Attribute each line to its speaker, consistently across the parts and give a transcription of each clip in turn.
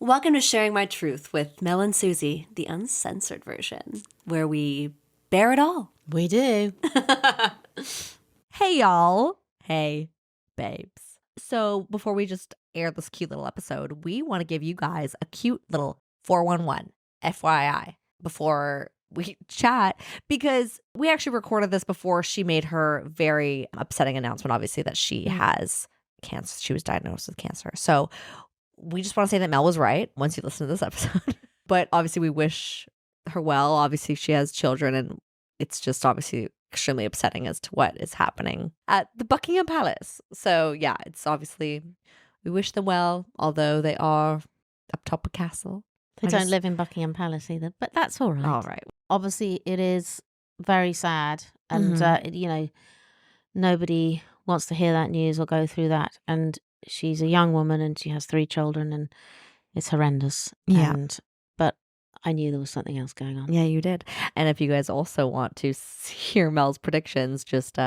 Speaker 1: Welcome to Sharing My Truth with Mel and Susie, the uncensored version, where we bear it all.
Speaker 2: We do.
Speaker 3: Hey, y'all. Hey, babes. So before we just air this cute little episode, we want to give you guys a cute little 411 FYI before we chat, because we actually recorded this before she made her very upsetting announcement, obviously, that she has cancer. She was diagnosed with cancer. So we just want to say that Mel was right once you listen to this episode. But obviously we wish her well. Obviously she has children, and it's just obviously extremely upsetting as to what is happening at the Buckingham Palace. So yeah, it's obviously, we wish them well, although they are up top of castle.
Speaker 2: They don't live in Buckingham Palace either, but that's all right.
Speaker 3: All right.
Speaker 2: Obviously, it is very sad, and nobody wants to hear that news or go through that. And she's a young woman, and she has 3 children, and it's horrendous.
Speaker 3: Yeah.
Speaker 2: But I knew there was something else going on.
Speaker 3: Yeah, you did. And if you guys also want to hear Mel's predictions, just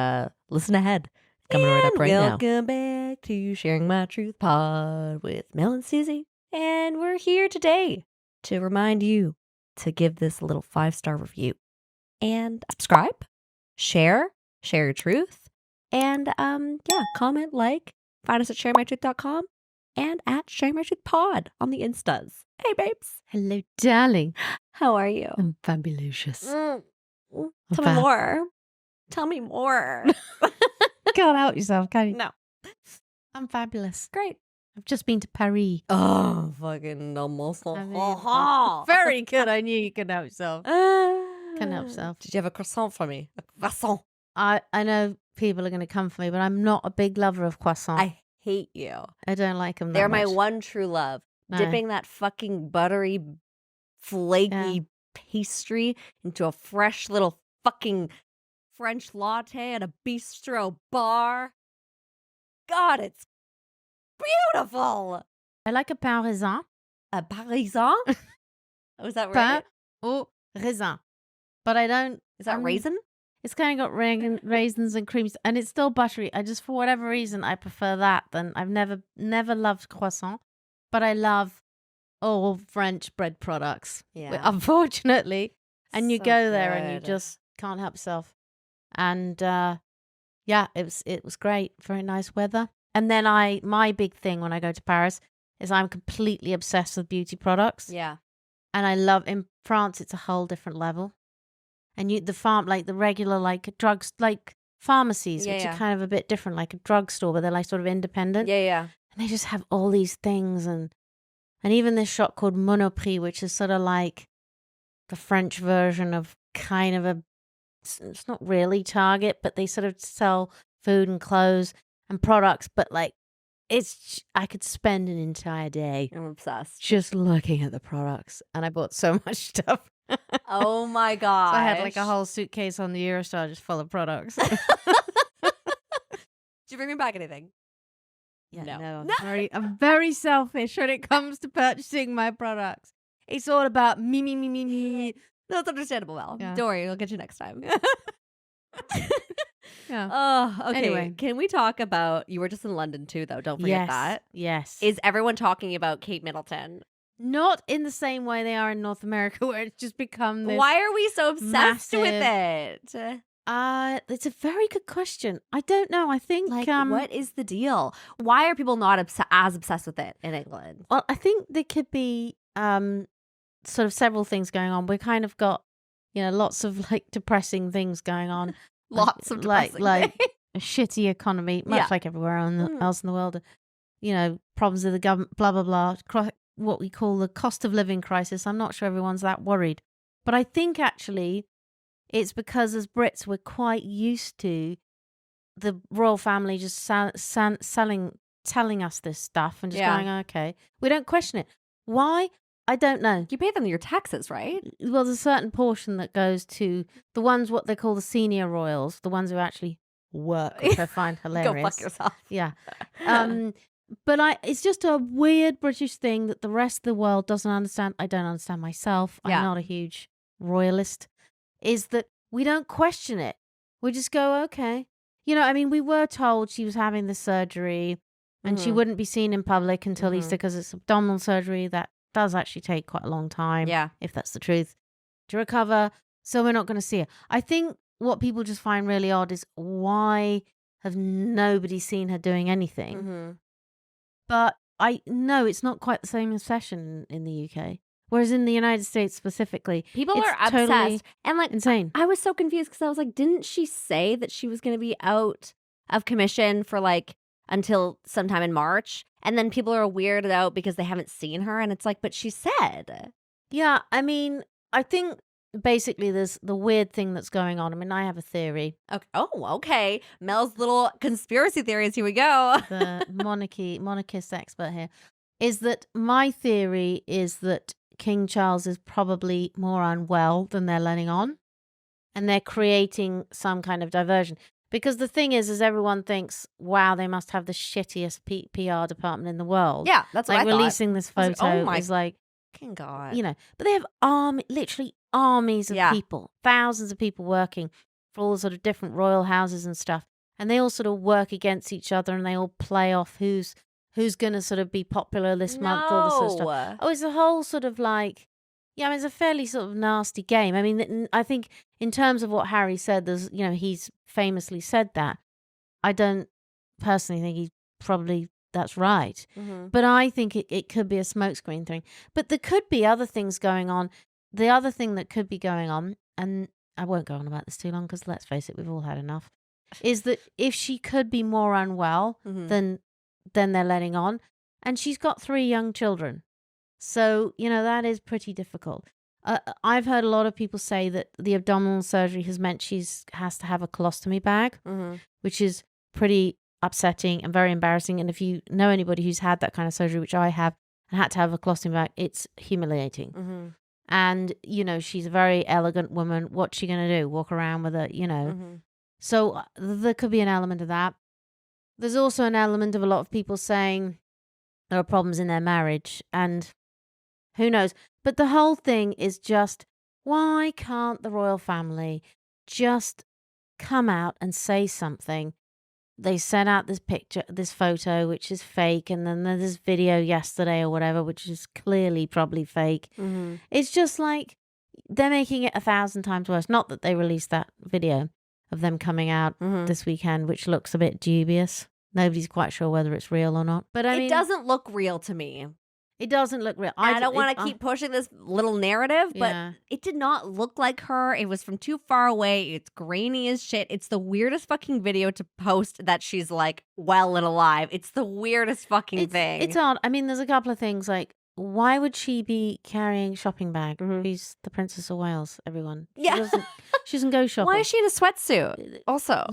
Speaker 3: listen ahead. Coming right up right now. Welcome back to Sharing My Truth Pod with Mel and Susie. And we're here today to remind you to give this a little 5-star review and subscribe, share your truth, and comment, like, find us at sharingmytruth.com and at sharingmytruthpod on the Instas. Hey, babes.
Speaker 2: Hello, darling.
Speaker 3: How are you?
Speaker 2: I'm fabulous.
Speaker 3: Tell me more. Tell me more.
Speaker 2: Can't help yourself, can you?
Speaker 3: No.
Speaker 2: I'm fabulous.
Speaker 3: Great.
Speaker 2: I've just been to Paris.
Speaker 3: Oh, fucking almost.
Speaker 2: Very good. I knew you could help yourself. Can't help yourself.
Speaker 3: Did you have a croissant for me? A croissant.
Speaker 2: I know people are going to come for me, but I'm not a big lover of croissants.
Speaker 3: I hate you.
Speaker 2: I don't like them that
Speaker 3: They're
Speaker 2: much.
Speaker 3: my one true love.
Speaker 2: No.
Speaker 3: Dipping that fucking buttery, flaky pastry into a fresh little fucking French latte at a bistro bar. God, it's beautiful.
Speaker 2: I like a pain raisin.
Speaker 3: A parisan? Was that
Speaker 2: Pain
Speaker 3: right?
Speaker 2: au raisin. But I don't...
Speaker 3: Is that raisin?
Speaker 2: It's kind of got raisins and creams, and it's still buttery. I just, for whatever reason, I prefer that. Than I've never loved croissant, but I love all French bread products.
Speaker 3: Yeah.
Speaker 2: Unfortunately, and you
Speaker 3: So
Speaker 2: go there and you
Speaker 3: good.
Speaker 2: just can't help yourself. And it was great. Very nice weather. And then my big thing when I go to Paris is I'm completely obsessed with beauty products.
Speaker 3: Yeah.
Speaker 2: And I love, in France, it's a whole different level. And the regular drugs, like pharmacies, which are kind of a bit different, like a drugstore, but they're like sort of independent.
Speaker 3: Yeah.
Speaker 2: And they just have all these things, and even this shop called Monoprix, which is sort of like the French version of kind of it's not really Target, but they sort of sell food and clothes and products, but like I could spend an entire day
Speaker 3: I'm obsessed.
Speaker 2: just looking at the products, and I bought so much stuff.
Speaker 3: Oh my god!
Speaker 2: So I had like a whole suitcase on the Eurostar just full of products.
Speaker 3: Did you bring me back anything?
Speaker 2: Yeah,
Speaker 3: No.
Speaker 2: no, I'm very selfish when it comes to purchasing my products. It's all about me.
Speaker 3: That's understandable, Val.
Speaker 2: Yeah.
Speaker 3: Don't worry, I'll get you next time.
Speaker 2: Yeah.
Speaker 3: Oh, okay.
Speaker 2: Anyway.
Speaker 3: Can we talk about, you were just in London too, though. Don't forget that.
Speaker 2: Yes.
Speaker 3: Is everyone talking about Kate Middleton?
Speaker 2: Not in the same way they are in North America, where it's just become this.
Speaker 3: Why are we so obsessed with it?
Speaker 2: It's a very good question. I don't know. I think
Speaker 3: what is the deal? Why are people not as obsessed with it in England?
Speaker 2: Well, I think there could be sort of several things going on. We kind of got, lots of like depressing things going on.
Speaker 3: Lots of depressing
Speaker 2: like
Speaker 3: things.
Speaker 2: a shitty economy, much like everywhere else in the world. Problems with the government, blah blah blah. What we call the cost of living crisis. I'm not sure everyone's that worried, but I think actually it's because as Brits we're quite used to the royal family just telling us this stuff and just going, okay, we don't question it. Why? I don't know.
Speaker 3: You pay them your taxes, right?
Speaker 2: Well, there's a certain portion that goes to the ones what they call the senior royals, the ones who actually work, which I find hilarious.
Speaker 3: Go fuck yourself.
Speaker 2: Yeah. But it's just a weird British thing that the rest of the world doesn't understand. I don't understand myself. I'm not a huge royalist. Is that we don't question it. We just go, okay. We were told she was having the surgery and she wouldn't be seen in public until Easter because it's abdominal surgery that does actually take quite a long time.
Speaker 3: Yeah.
Speaker 2: If that's the truth, to recover. So we're not going to see her. I think what people just find really odd is why have nobody seen her doing anything?
Speaker 3: Mm-hmm.
Speaker 2: But I know it's not quite the same obsession in the UK. Whereas in the United States specifically,
Speaker 3: People
Speaker 2: it's
Speaker 3: are obsessed.
Speaker 2: totally
Speaker 3: And like,
Speaker 2: insane.
Speaker 3: I was so confused because I was like, didn't she say that she was going to be out of commission for like until sometime in March? And then people are weirded out because they haven't seen her. And it's like, but she said.
Speaker 2: Yeah, I mean, I think basically there's the weird thing that's going on. I mean, I have a theory.
Speaker 3: Okay. Oh, okay. Mel's little conspiracy theories. Here we go.
Speaker 2: The monarchist expert here, is that my theory is that King Charles is probably more unwell than they're letting on, and they're creating some kind of diversion. Because the thing is everyone thinks, wow, they must have the shittiest PR department in the world.
Speaker 3: Yeah, that's what
Speaker 2: like
Speaker 3: I thought.
Speaker 2: releasing this
Speaker 3: I was
Speaker 2: photo
Speaker 3: like, oh my
Speaker 2: is like,
Speaker 3: fucking God.
Speaker 2: you know, but they have literally armies of people, thousands of people working for all the sort of different royal houses and stuff, and they all sort of work against each other, and they all play off who's going to sort of be popular this month, all this sort of stuff. Oh, it's a whole sort of like, yeah, I mean, it's a fairly sort of nasty game. I mean, I think in terms of what Harry said, there's, you know, he's famously said that. I don't personally think that's right.
Speaker 3: Mm-hmm.
Speaker 2: But I think it could be a smokescreen thing. But there could be other things going on. The other thing that could be going on, and I won't go on about this too long because let's face it, we've all had enough, is that if she could be more unwell than they're letting on, and she's got 3 young children. So, you know, that is pretty difficult. I've heard a lot of people say that the abdominal surgery has meant has to have a colostomy bag, which is pretty upsetting and very embarrassing. And if you know anybody who's had that kind of surgery, which I have, and had to have a colostomy bag, it's humiliating. And, you know, she's a very elegant woman. What's she going to do? Walk around with a, you know. So there could be an element of that. There's also an element of a lot of people saying there are problems in their marriage, and who knows. But the whole thing is just, why can't the royal family just come out and say something? They sent out this photo, which is fake, and then there's this video yesterday or whatever, which is clearly probably fake. It's just like they're making it 1,000 times worse. Not that they released that video of them coming out this weekend, which looks a bit dubious. Nobody's quite sure whether it's real or not. But I mean,
Speaker 3: it doesn't look real to me.
Speaker 2: It doesn't look real.
Speaker 3: I don't want to keep pushing this little narrative, but it did not look like her. It was from too far away. It's grainy as shit. It's the weirdest fucking video to post that she's like well and alive. It's the weirdest fucking thing.
Speaker 2: It's odd. I mean, there's a couple of things like, why would she be carrying a shopping bag? She's the Princess of Wales, everyone.
Speaker 3: Yeah.
Speaker 2: She doesn't go shopping.
Speaker 3: Why is she in a sweatsuit also?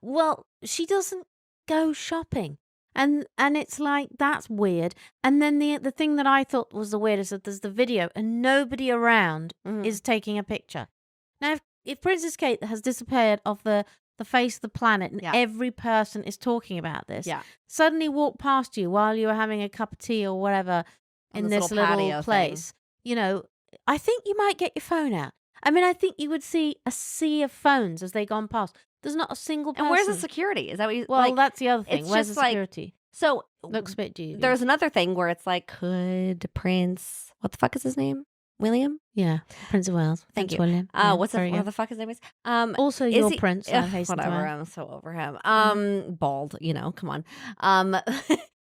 Speaker 2: Well, she doesn't go shopping. And it's like, that's weird. And then the thing that I thought was the weirdest is that there's the video and nobody around is taking a picture. Now, if Princess Kate has disappeared off the face of the planet and every person is talking about this, suddenly walk past you while you were having a cup of tea or whatever in this little place, you know, I think you might get your phone out. I mean, I think you would see a sea of phones as they gone past. There's not a single person.
Speaker 3: And where's the security? Is that what you...
Speaker 2: Well, that's the other thing. Where's the security?
Speaker 3: Like, so...
Speaker 2: Looks a bit dubious.
Speaker 3: There's another thing where it's like, could Prince... What the fuck is his name? William?
Speaker 2: Yeah. Prince of Wales.
Speaker 3: Thank you.
Speaker 2: William.
Speaker 3: What the fuck his name is?
Speaker 2: Also your prince.
Speaker 3: Whatever. I'm so over him. Bald, you know, come on.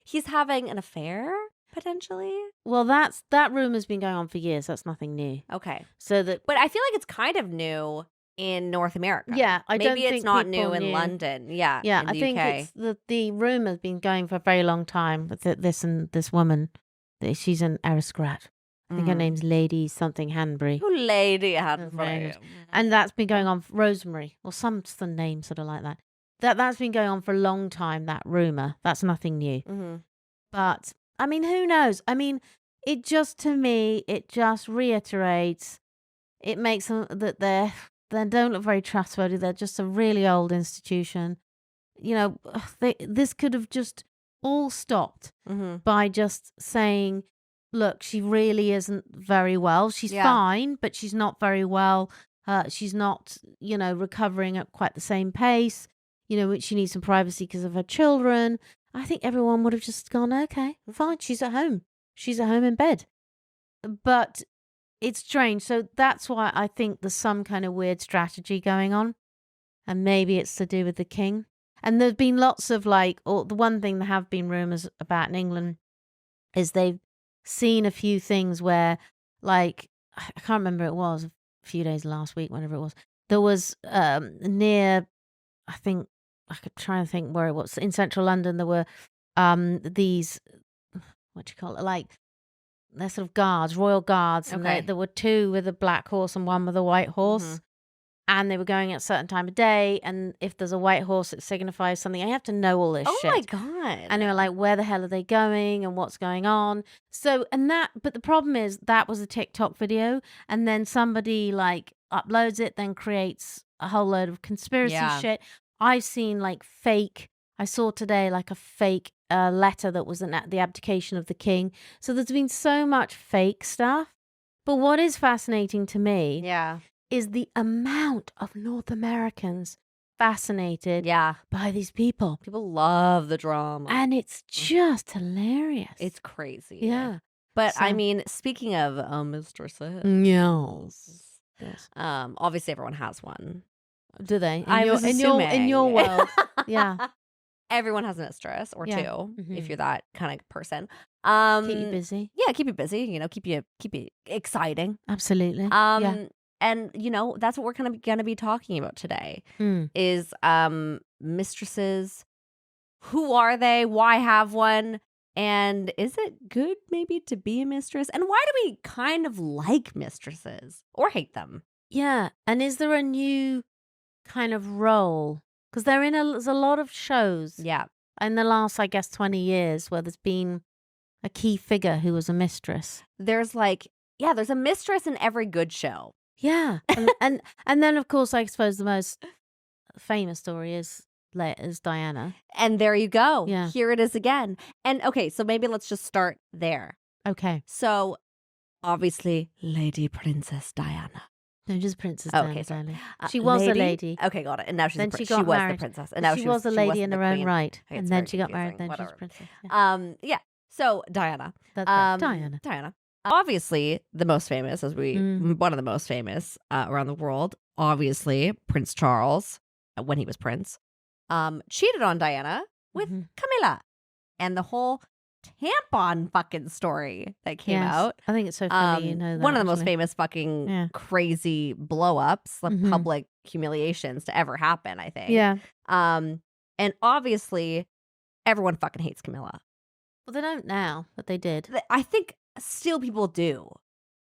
Speaker 3: He's having an affair, potentially.
Speaker 2: Well, that rumor's been going on for years. That's nothing new.
Speaker 3: Okay.
Speaker 2: But
Speaker 3: I feel like it's kind of new in North America.
Speaker 2: Yeah,
Speaker 3: maybe it's not new in London. Yeah,
Speaker 2: I think it's the rumor's been going for a very long time with this woman. She's an aristocrat. I think her name's Lady something Hanbury.
Speaker 3: Oh, Lady Hanbury.
Speaker 2: And that's been going on for Rosemary, or some name sort of like that. That's been going on for a long time, that rumor. That's nothing new. But, I mean, who knows? I mean, it just, to me, it just reiterates, it makes them that they don't look very trustworthy. They're just a really old institution. You know, this could have just all stopped by just saying, look, she really isn't very well. She's fine, but she's not very well. She's not, you know, recovering at quite the same pace. You know, she needs some privacy because of her children. I think everyone would have just gone, okay, fine. She's at home. She's at home in bed. but it's strange. So that's why I think there's some kind of weird strategy going on. And maybe it's to do with the king. And there's been lots of or the one thing there have been rumours about in England is they've seen a few things where, I can't remember, it was a few days last week, whenever it was, there was near, I think, I could try and think where it was, in central London, there were these, what do you call it, they're sort of guards, royal guards, and there were two with a black horse and one with a white horse. And they were going at a certain time of day, and if there's a white horse, it signifies something. I have to know all this shit.
Speaker 3: Oh my God.
Speaker 2: And they were like, where the hell are they going and what's going on? So, but the problem is that was a TikTok video, and then somebody uploads it, then creates a whole load of conspiracy shit. I've seen I saw today a fake letter that was the abdication of the king. So there's been so much fake stuff. But what is fascinating to me is the amount of North Americans fascinated by these people.
Speaker 3: People love the drama.
Speaker 2: And it's just hilarious.
Speaker 3: It's crazy.
Speaker 2: Yeah.
Speaker 3: But I mean, speaking of mistresses.
Speaker 2: Yes.
Speaker 3: Obviously everyone has one.
Speaker 2: Do they?
Speaker 3: In
Speaker 2: your world. Yeah.
Speaker 3: Everyone has a mistress or two, if you're that kind of person.
Speaker 2: Keep you busy.
Speaker 3: Yeah, keep you busy, keep you exciting.
Speaker 2: Absolutely.
Speaker 3: And that's what we're kind of going to be talking about today is mistresses. Who are they? Why have one? And is it good maybe to be a mistress? And why do we kind of like mistresses or hate them?
Speaker 2: Yeah. And is there a new kind of role? Because there's a lot of shows in the last, I guess, 20 years where there's been a key figure who was a mistress.
Speaker 3: There's there's a mistress in every good show.
Speaker 2: Yeah. and then, of course, I suppose the most famous story is Diana.
Speaker 3: And there you go.
Speaker 2: Yeah.
Speaker 3: Here it is again. And okay, so maybe let's just start there.
Speaker 2: Okay.
Speaker 3: So obviously, Lady Princess Diana.
Speaker 2: No, just Princess Diana.
Speaker 3: Okay, sorry.
Speaker 2: She was a lady.
Speaker 3: Okay, got it. And now she's
Speaker 2: then
Speaker 3: she
Speaker 2: got
Speaker 3: was
Speaker 2: married.
Speaker 3: the princess. And now
Speaker 2: she was a lady in her own right.
Speaker 3: Okay,
Speaker 2: and then she got married. Then she's princess.
Speaker 3: Yeah. So Diana.
Speaker 2: That's right.
Speaker 3: Diana. Obviously, the most famous, one of the most famous around the world. Obviously, Prince Charles, when he was prince, cheated on Diana with Camilla, and the whole tampon fucking story that came out.
Speaker 2: I think it's so funny, that.
Speaker 3: One of the most famous fucking crazy blow-ups, public humiliations to ever happen, I think.
Speaker 2: Yeah.
Speaker 3: And obviously, everyone fucking hates Camilla.
Speaker 2: Well, they don't now, but they did.
Speaker 3: I think still people do.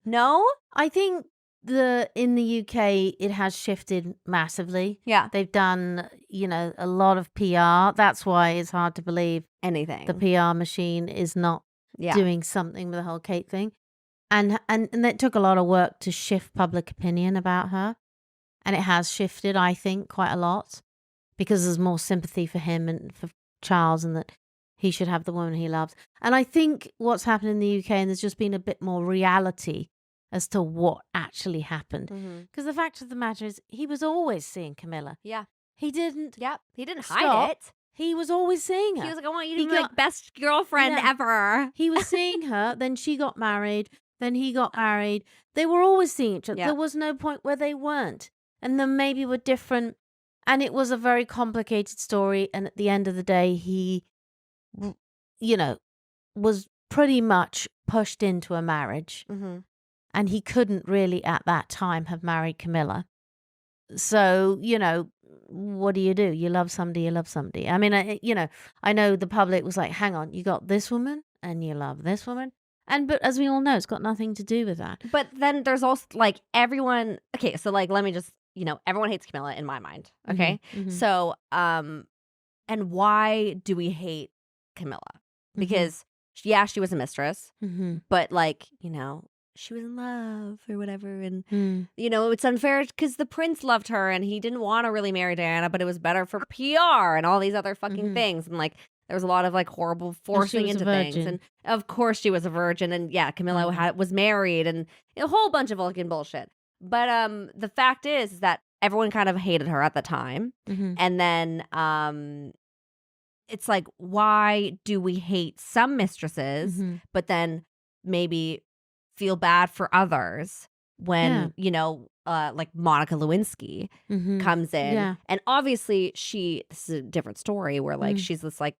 Speaker 3: No?
Speaker 2: I think in the UK, it has shifted massively.
Speaker 3: Yeah.
Speaker 2: They've done, a lot of PR. That's why it's hard to believe
Speaker 3: anything.
Speaker 2: The PR machine is not doing something with the whole Kate thing. And it took a lot of work to shift public opinion about her. And it has shifted, I think, quite a lot because there's more sympathy for him and for Charles, and that he should have the woman he loves. And I think what's happened in the UK, and there's just been a bit more reality as to what actually happened. Because the fact of the matter is, he was always seeing Camilla.
Speaker 3: Yeah.
Speaker 2: He didn't.
Speaker 3: Yeah. He didn't hide it.
Speaker 2: He was always seeing her.
Speaker 3: He was like, I want you to be like best girlfriend ever.
Speaker 2: He was seeing her. Then she got married. Then he got married. They were always seeing each other. Yeah. There was no point where they weren't. And then maybe were different. And it was a very complicated story. And at the end of the day, he, was pretty much pushed into a marriage. And he couldn't really at that time have married Camilla. So, what do? You love somebody, you love somebody. I mean, I know the public was like, hang on, you got this woman and you love this woman. But as we all know, it's got nothing to do with that.
Speaker 3: But then there's also everyone. Okay, so let me just, everyone hates Camilla in my mind. Okay. So, and why do we hate Camilla? Because she was a mistress, but she was in love or whatever. And, it's unfair because the prince loved her and he didn't want to really marry Diana, but it was better for PR and all these other fucking things. And there was a lot of horrible forcing into things. And of course she was a virgin. And Camilla was married and a whole bunch of fucking bullshit. But the fact is that everyone kind of hated her at the time. And then it's why do we hate some mistresses, but then maybe feel bad for others when,
Speaker 2: Yeah.
Speaker 3: like Monica Lewinsky comes in.
Speaker 2: Yeah.
Speaker 3: And obviously this is a different story where like she's this like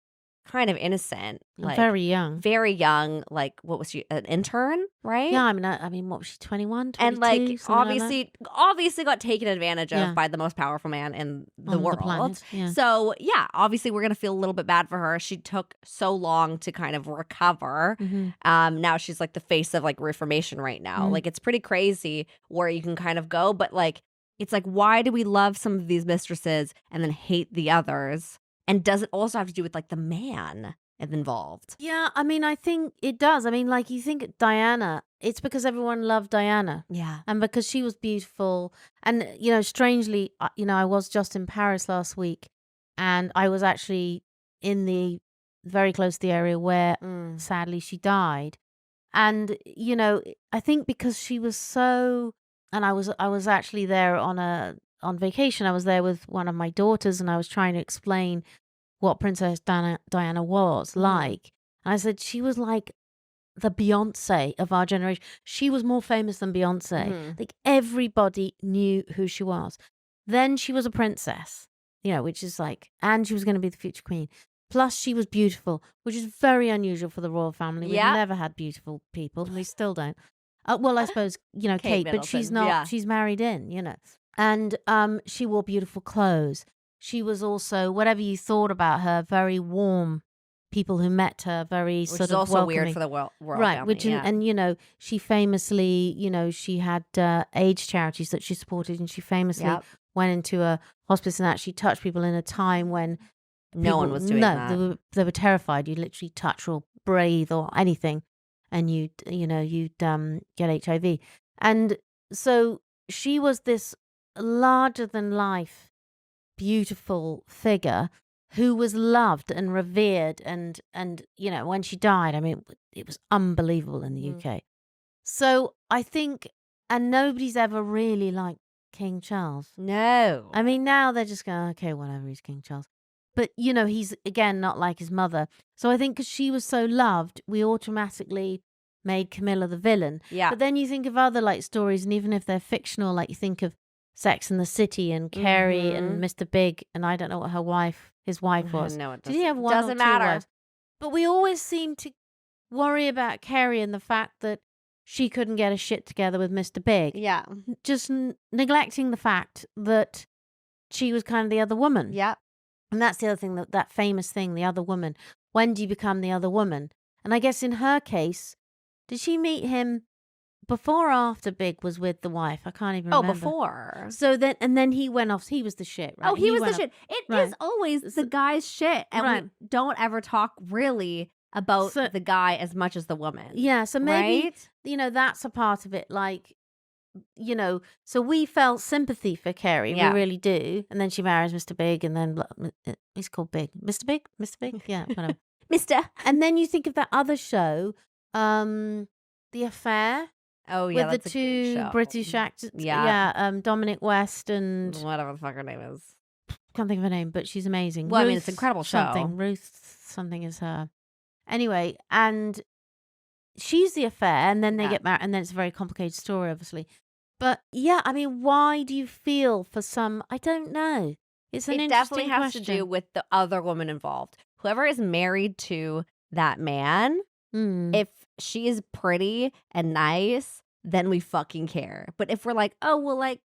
Speaker 3: kind of innocent, like
Speaker 2: very young.
Speaker 3: Like what was she, an intern, right?
Speaker 2: Yeah, I mean, what was she, 21, 22?
Speaker 3: And like
Speaker 2: something
Speaker 3: obviously got taken advantage of
Speaker 2: Yeah.
Speaker 3: by the most powerful man in the
Speaker 2: On
Speaker 3: world.
Speaker 2: planet, yeah.
Speaker 3: So yeah, obviously we're gonna feel a little bit bad for her. She took so long to kind of recover. Now she's like the face of like reformation right now. Like it's pretty crazy where you can kind of go, but like it's like, why do we love some of these mistresses and then hate the others? And does it also have to do with like the man involved?
Speaker 2: Yeah, I mean, I think it does. I mean, like you think Diana, it's because everyone loved Diana.
Speaker 3: Yeah.
Speaker 2: And because she was beautiful. And, strangely, I was just in Paris last week and I was actually very close to the area where sadly she died. And, I think because she was so, and I was actually there on vacation. I was there with one of my daughters and I was trying to explain what Princess Diana was like. And I said she was like the Beyonce of our generation. She was more famous than Beyonce. Like everybody knew who she was. Then she was a princess, which is like, and she was going to be the future queen. Plus she was beautiful, which is very unusual for the royal family. We've never had beautiful people. We still don't. Well, I suppose, Kate, but she's not, she's married in, And she wore beautiful clothes. She was also, whatever you thought about her, very warm. People who met her, very
Speaker 3: which
Speaker 2: sort
Speaker 3: is
Speaker 2: of
Speaker 3: also
Speaker 2: welcoming.
Speaker 3: weird for the royal
Speaker 2: Right,
Speaker 3: family.
Speaker 2: which and she famously, she had AIDS charities that she supported, and she famously went into a hospice and actually touched people in a time when
Speaker 3: no one was doing that.
Speaker 2: No, they were terrified. You'd literally touch or breathe or anything, and you'd get HIV. And so she was this larger than life, beautiful figure who was loved and revered, and when she died, I mean, it was unbelievable in the UK. So I think, and nobody's ever really liked King Charles.
Speaker 3: No.
Speaker 2: I mean, now they're just going, okay, whatever, he's King Charles. But, he's, again, not like his mother. So I think because she was so loved, we automatically made Camilla the villain.
Speaker 3: Yeah.
Speaker 2: But then you think of other, like, stories, and even if they're fictional, like you think of Sex and the City and Carrie and Mr. Big, and I don't know what his wife was.
Speaker 3: No, it
Speaker 2: Did he have one
Speaker 3: doesn't
Speaker 2: or two
Speaker 3: matter.
Speaker 2: wives? But we always seem to worry about Carrie and the fact that she couldn't get a shit together with Mr. Big.
Speaker 3: Yeah.
Speaker 2: Just neglecting the fact that she was kind of the other woman.
Speaker 3: Yeah.
Speaker 2: And that's the other thing, that famous thing, the other woman. When do you become the other woman? And I guess in her case, did she meet him before or after Big was with the wife? I can't even remember.
Speaker 3: Oh, before.
Speaker 2: So then he went off. He was the shit, right?
Speaker 3: Oh, he was the
Speaker 2: went
Speaker 3: shit.
Speaker 2: off.
Speaker 3: It is always the guy's shit. And we don't ever talk really about the guy as much as the woman.
Speaker 2: Yeah, so maybe,
Speaker 3: right?
Speaker 2: That's a part of it. Like, so we felt sympathy for Carrie.
Speaker 3: Yeah.
Speaker 2: We really do. And then she marries Mr. Big, and then he's called Big. Mr. Big? Mr. Big? Yeah, whatever.
Speaker 3: Mr.
Speaker 2: And then you think of that other show, The Affair.
Speaker 3: Oh, yeah,
Speaker 2: with
Speaker 3: that's
Speaker 2: the
Speaker 3: a good
Speaker 2: two
Speaker 3: show.
Speaker 2: British actors.
Speaker 3: Yeah.
Speaker 2: Dominic West and
Speaker 3: whatever the fuck her name is.
Speaker 2: Can't think of her name, but she's amazing.
Speaker 3: Well,
Speaker 2: Ruth
Speaker 3: I mean, it's an incredible show.
Speaker 2: Ruth something is her. Anyway, and she's the affair, and then they get married, and then it's a very complicated story, obviously. But yeah, I mean, why do you feel for some? I don't know. It's an
Speaker 3: It
Speaker 2: interesting
Speaker 3: definitely has
Speaker 2: question.
Speaker 3: to do with the other woman involved. Whoever is married to that man, if she is pretty and nice, then we fucking care. But if we're like, oh, well, like,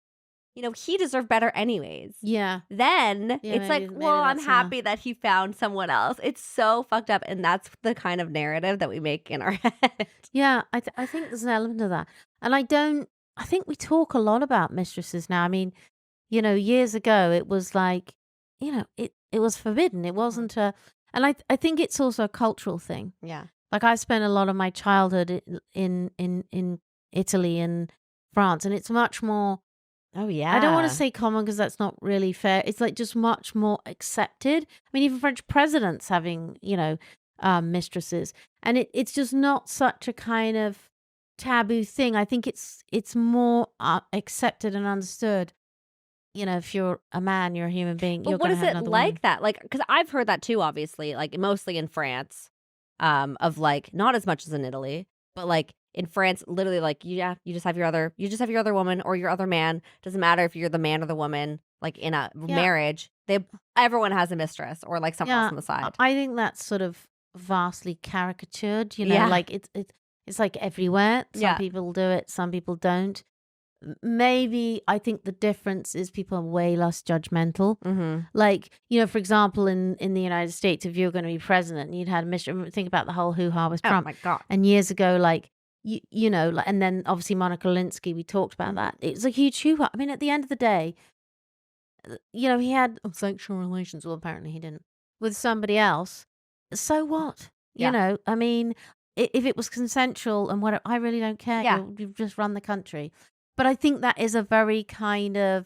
Speaker 3: he deserved better anyways.
Speaker 2: Yeah.
Speaker 3: Then it's like,
Speaker 2: maybe
Speaker 3: well, I'm
Speaker 2: that's
Speaker 3: happy that he found someone else. It's so fucked up. And that's the kind of narrative that we make in our head.
Speaker 2: Yeah, I think there's an element of that. And I think we talk a lot about mistresses now. I mean, years ago, it was like, it was forbidden. It wasn't and I think it's also a cultural thing.
Speaker 3: Yeah.
Speaker 2: Like I spent a lot of my childhood in Italy and France, and it's much more.
Speaker 3: Oh, yeah.
Speaker 2: I don't want to say common because that's not really fair. It's like just much more accepted. I mean, even French presidents having, mistresses. And it's just not such a kind of taboo thing. I think it's more accepted and understood. If you're a man, you're a human being.
Speaker 3: But
Speaker 2: you're
Speaker 3: what
Speaker 2: gonna
Speaker 3: is
Speaker 2: have
Speaker 3: it
Speaker 2: another
Speaker 3: like
Speaker 2: woman.
Speaker 3: that? Like, because I've heard that too, obviously, like mostly in France, of like, not as much as in Italy, but like in France, literally, like, you just have your other woman or your other man. Doesn't matter if you're the man or the woman. Like in a marriage, everyone has a mistress or like someone else on the side.
Speaker 2: I think that's sort of vastly caricatured. You know, like it's like everywhere. Some people do it, some people don't. Maybe I think the difference is people are way less judgmental. Like, you know, for example, in the United States, if you were going to be president and you'd had a mistress, think about the whole hoo-ha with Trump.
Speaker 3: Oh my God.
Speaker 2: And years ago, like, you know, like, and then obviously Monica Lewinsky, we talked about that. It was a huge hoo-ha. I mean, at the end of the day, you know, he had sexual relations. Well, apparently he didn't with somebody else. So what? You know, I mean, if it was consensual and whatever, I really don't care. You've just run the country. But I think that is a very kind of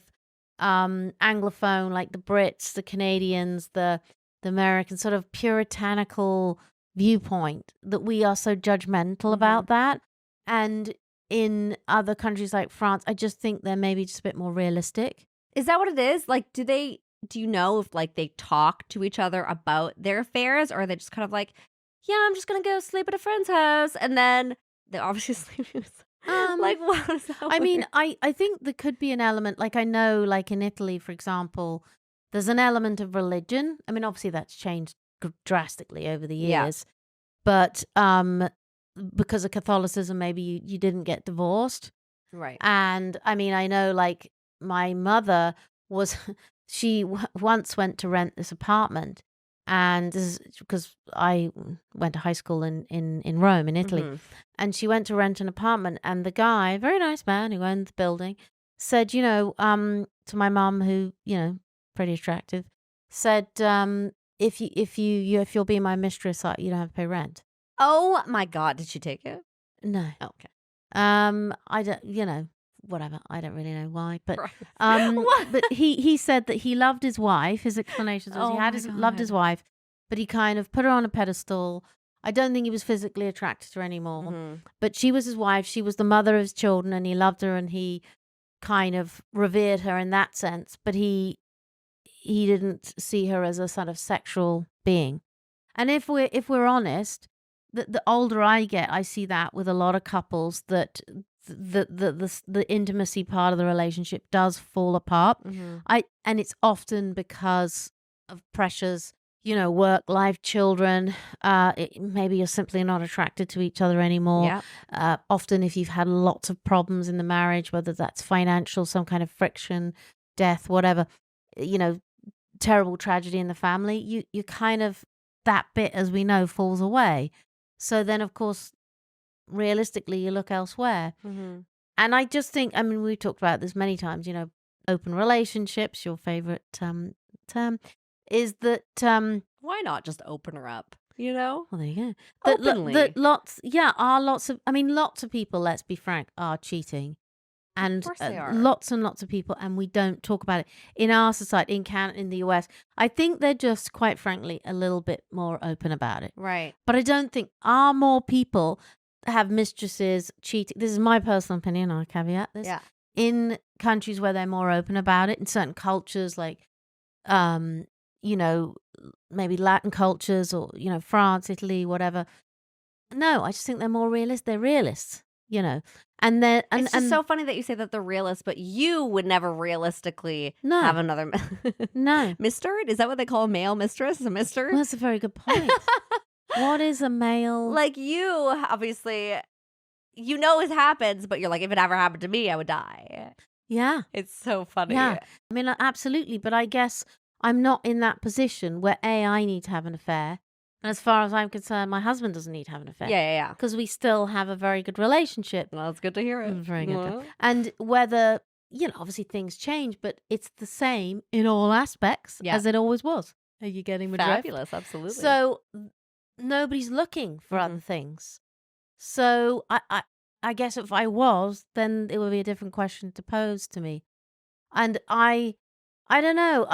Speaker 2: Anglophone, like the Brits, the Canadians, the Americans, sort of puritanical viewpoint that we are so judgmental about that. And in other countries like France, I just think they're maybe just a bit more realistic.
Speaker 3: Is that what it is? Like, do you know if like they talk to each other about their affairs, or are they just kind of like, yeah, I'm just gonna go sleep at a friend's house, and then they're obviously sleeping. Like, what is that?
Speaker 2: I mean, I think there could be an element, like I know, like in Italy, for example, there's an element of religion. I mean, obviously that's changed drastically over the years, but because of Catholicism, maybe you didn't get divorced,
Speaker 3: right?
Speaker 2: And I mean, I know, like my mother was, she once went to rent this apartment, and this is because I went to high school in Rome, in Italy, and she went to rent an apartment, and the guy, very nice man who owned the building, said, you know, to my mum, who, you know, pretty attractive, said, if you'll be my mistress, you don't have to pay rent.
Speaker 3: Oh my God, did she take it?
Speaker 2: No.
Speaker 3: Oh, okay.
Speaker 2: I don't, you know, whatever. I don't really know why, but but he said that he loved his wife. His explanations was he loved his wife, but he kind of put her on a pedestal. I don't think he was physically attracted to her anymore, but she was his wife. She was the mother of his children, and he loved her, and he kind of revered her in that sense. But he didn't see her as a sort of sexual being. And if we're honest, the older I get, I see that with a lot of couples that the intimacy part of the relationship does fall apart. And it's often because of pressures, you know, work, life, children. Maybe you're simply not attracted to each other anymore. Often if you've had lots of problems in the marriage, whether that's financial, some kind of friction, death, whatever, you know, terrible tragedy in the family, you kind of, that bit, as we know, falls away. So then, of course, realistically, you look elsewhere. And I just think, I mean, we've talked about this many times, you know, open relationships, your favorite term, is that...
Speaker 3: why not just open her up, you know?
Speaker 2: Well, there you go.
Speaker 3: Openly.
Speaker 2: Lots of people, let's be frank, are cheating. And
Speaker 3: of course they are.
Speaker 2: Lots and lots of people, and we don't talk about it. In our society, in the US, I think they're just, quite frankly, a little bit more open about it.
Speaker 3: Right.
Speaker 2: But I don't think are more people have mistresses cheating. This is my personal opinion. I'll caveat this.
Speaker 3: Yeah.
Speaker 2: In countries where they're more open about it, in certain cultures like, you know, maybe Latin cultures, or, you know, France, Italy, whatever. No, I just think they're more realist. They're realists, you know. And then
Speaker 3: it's just so funny that you say that they're realists, but you would never realistically have another mister. Is that what they call a male mistress? A mister?
Speaker 2: Well, that's a very good point. What is a male?
Speaker 3: Like, you obviously, you know it happens, but you're like, if it ever happened to me, I would die.
Speaker 2: Yeah,
Speaker 3: it's so funny.
Speaker 2: Yeah, I mean, absolutely. But I guess I'm not in that position where I need to have an affair. And as far as I'm concerned, my husband doesn't need to have an affair.
Speaker 3: Yeah.
Speaker 2: Because we still have a very good relationship.
Speaker 3: Well, it's good to hear it.
Speaker 2: Very good. And whether, you know, obviously things change, but it's the same in all aspects as it always was. Are you getting my drift?
Speaker 3: Fabulous, absolutely.
Speaker 2: So nobody's looking for other things. So I guess if I was, then it would be a different question to pose to me. And I don't know.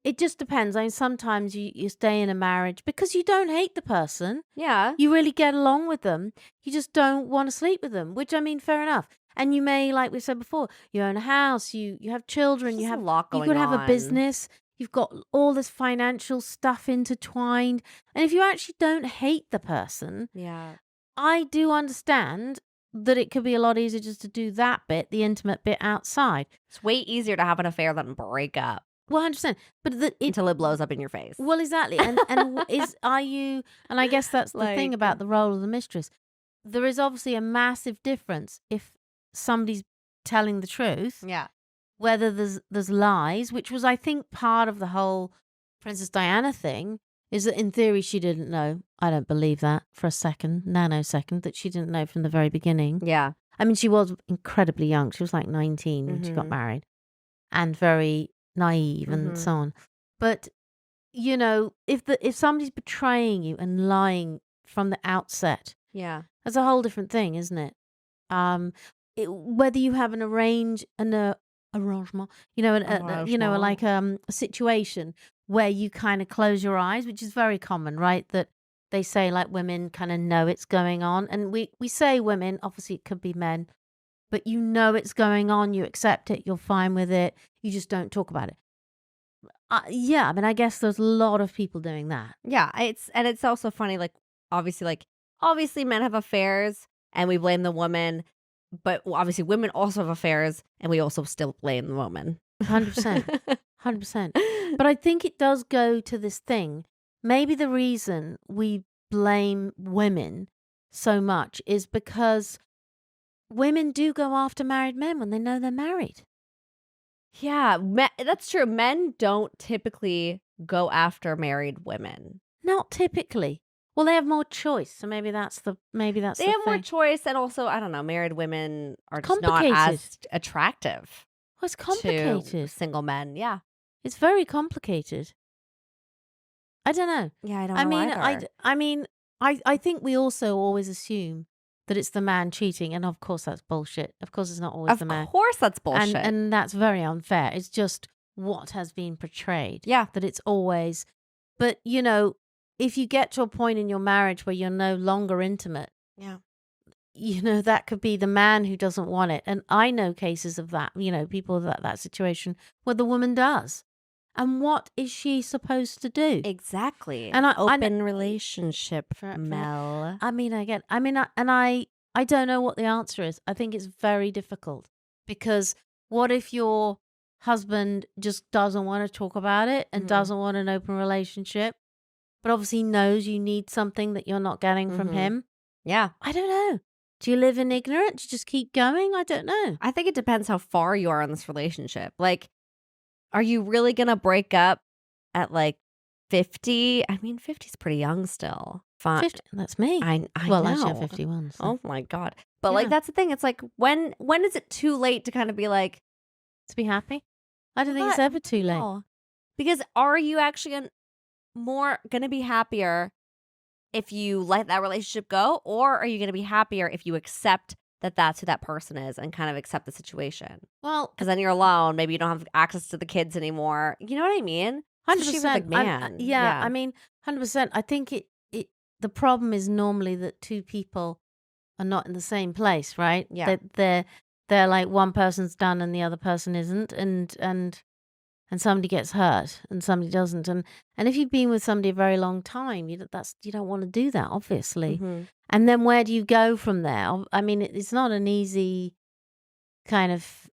Speaker 2: It just depends. I mean, sometimes you stay in a marriage because you don't hate the person.
Speaker 3: Yeah.
Speaker 2: You really get along with them. You just don't want to sleep with them, which, I mean, fair enough. And you may, like we said before, you own a house, you have children, you have
Speaker 3: a lot going
Speaker 2: you could have
Speaker 3: on.
Speaker 2: a business, you've got all this financial stuff intertwined. And if you actually don't hate the person,
Speaker 3: yeah,
Speaker 2: I do understand that it could be a lot easier just to do that bit, the intimate bit outside.
Speaker 3: It's way easier to have an affair than break up
Speaker 2: 100%. But
Speaker 3: until it blows up in your face.
Speaker 2: well, exactly. And are you? And I guess that's the thing about the role of the mistress. There is obviously a massive difference if somebody's telling the truth,
Speaker 3: Yeah.
Speaker 2: whether there's lies, which was, I think, part of the whole Princess Diana thing, is that in theory she didn't know. I don't believe that for a nanosecond, that she didn't know from the very beginning.
Speaker 3: Yeah.
Speaker 2: I mean, she was incredibly young. She was like 19 when she got married, and very naive and so on. But, you know, if somebody's betraying you and lying from the outset,
Speaker 3: Yeah.
Speaker 2: that's a whole different thing, isn't it? Whether you have an arrangement, you know, like a situation where you kind of close your eyes, which is very common, right? That they say like women kind of know it's going on, and we say women, obviously it could be men, but you know it's going on, you accept it, you're fine with it, you just don't talk about it. Yeah, I mean, I guess there's a lot of people doing that.
Speaker 3: Yeah, it's also funny, like obviously men have affairs and we blame the woman, but obviously women also have affairs and we also still blame the woman.
Speaker 2: 100%. 100%. But I think it does go to this thing. Maybe the reason we blame women so much is because women do go after married men when they know they're married.
Speaker 3: Yeah, that's true. Men don't typically go after married women.
Speaker 2: Not typically. Well, they have more choice, so maybe that's the
Speaker 3: They have more choice, and also, I don't know, married women are just not as attractive.
Speaker 2: Well, it's complicated.
Speaker 3: To single men, yeah.
Speaker 2: It's very complicated. I don't know.
Speaker 3: Yeah, I don't know either.
Speaker 2: I mean, I think we also always assume that it's the man cheating, and of course that's bullshit. Of course it's not always the man.
Speaker 3: Of course that's bullshit.
Speaker 2: And that's very unfair. It's just what has been portrayed.
Speaker 3: Yeah.
Speaker 2: That it's always... But, you know, if you get to a point in your marriage where you're no longer intimate,
Speaker 3: yeah,
Speaker 2: you know, that could be the man who doesn't want it. And I know cases of that, you know, people that situation where the woman does. And what is she supposed to do?
Speaker 3: Exactly.
Speaker 2: And
Speaker 3: open relationship, Mel.
Speaker 2: I mean, I don't know what the answer is. I think it's very difficult, because what if your husband just doesn't want to talk about it and doesn't want an open relationship, but obviously knows you need something that you're not getting from him?
Speaker 3: Yeah.
Speaker 2: I don't know. Do you live in ignorance? Do you just keep going? I don't know.
Speaker 3: I think it depends how far you are in this relationship. Like, are you really going to break up at like 50? I mean, 50 is pretty young still.
Speaker 2: 50, that's me.
Speaker 3: I
Speaker 2: well,
Speaker 3: know.
Speaker 2: actually, I'm 51. So.
Speaker 3: Oh my God. But like, that's the thing. It's like, when is it too late to kind of be like,
Speaker 2: to be happy? I don't think it's ever too late.
Speaker 3: No. Because are you actually going to be happier if you let that relationship go? Or are you going to be happier if you accept that that's who that person is and kind of accept the situation?
Speaker 2: Well,
Speaker 3: because then you're alone. Maybe you don't have access to the kids anymore. You know what I mean?
Speaker 2: 100%.
Speaker 3: Man.
Speaker 2: Yeah, I mean, 100%. I think the problem is normally that two people are not in the same place, right?
Speaker 3: Yeah.
Speaker 2: They're like one person's done and the other person isn't, and somebody gets hurt and somebody doesn't, and if you've been with somebody a very long time, you don't want to do that, obviously. And then where do you go from there? I mean, it's not an easy kind of,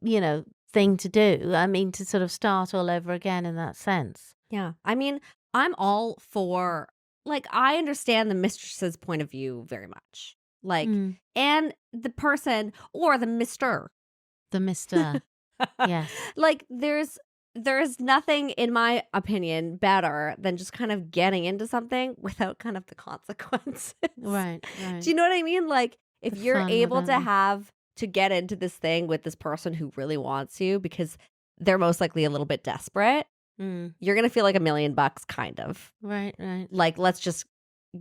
Speaker 2: you know, thing to do. I mean, to sort of start all over again in that sense.
Speaker 3: Yeah. I mean, I'm all for, like, I understand the mistress's point of view very much. Like, and the person or the mister.
Speaker 2: The mister. Yes.
Speaker 3: Like, there's nothing, in my opinion, better than just kind of getting into something without kind of the consequences.
Speaker 2: Right.
Speaker 3: Do you know what I mean? Like, if
Speaker 2: The
Speaker 3: you're
Speaker 2: fun,
Speaker 3: able
Speaker 2: whatever.
Speaker 3: to get into this thing with this person who really wants you because they're most likely a little bit desperate, you're going to feel like $1 million, kind of.
Speaker 2: Right.
Speaker 3: Like, let's just